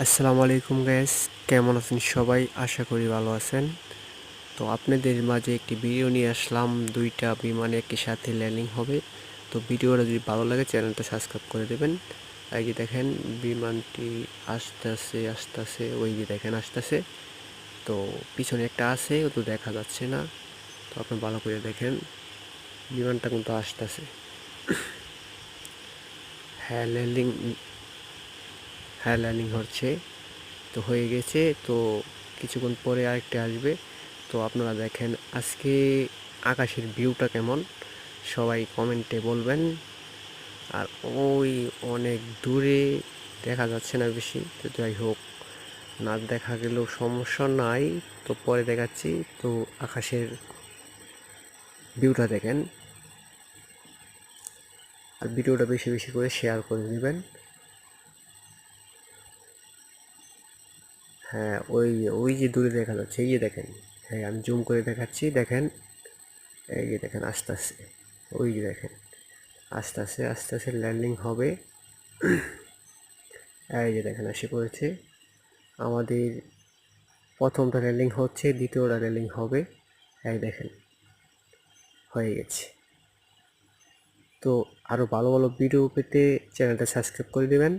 আসসালামু আলাইকুম গাইস, কেমন আছেন সবাই? আশা করি ভালো আছেন। তো আপনাদের মাঝে একটি ভিডিও নিয়ে আসলাম, দুইটা বিমান একই সাথে ল্যান্ডিং হবে। তো ভিডিওটা যদি ভালো লাগে চ্যানেলটা সাবস্ক্রাইব করে দেবেন। এই যে দেখেন বিমানটি আসতেছে, ওই যে দেখেন আসতেছে। তো পিছনে একটা আছে, ও তো দেখা যাচ্ছে না। তো আপনি ভালো করে দেখেন, বিমানটা কিন্তু আসতেছে। হ্যাঁ ল্যান্ডিং, হ্যাঁ ল্যান্ডিং হচ্ছে। তো হয়ে গেছে। তো কিছুক্ষণ পরে আরেকটা আসবে। তো আপনারা দেখেন আজকে আকাশের ভিউটা কেমন, সবাই কমেন্টে বলবেন। আর ওই অনেক দূরে দেখা যাচ্ছে না বেশি, তো যাই হোক, না দেখা গেলেও সমস্যা নাই। তো পরে দেখাচ্ছি। তো আকাশের ভিউটা দেখেন, আর ভিডিওটা বেশি বেশি করে শেয়ার করে দিবেন। হ্যাঁ ওই যে দূরে দেখা যাচ্ছে, এই যে দেখেন। হ্যাঁ আমি জুম করে দেখাচ্ছি, দেখেন। এই যে দেখেন আস্তে আস্তে, ওই যে দেখেন আস্তে আস্তে আস্তে আস্তে ল্যান্ডিং হবে। এই যে দেখেন এসে পড়েছে। আমাদের প্রথমটা ল্যান্ডিং হচ্ছে, দ্বিতীয়টা ল্যান্ডিং হবে। এই দেখেন হয়ে গেছে। তো আরও ভালো ভালো ভিডিও পেতে চ্যানেলটা সাবস্ক্রাইব করে দেবেন।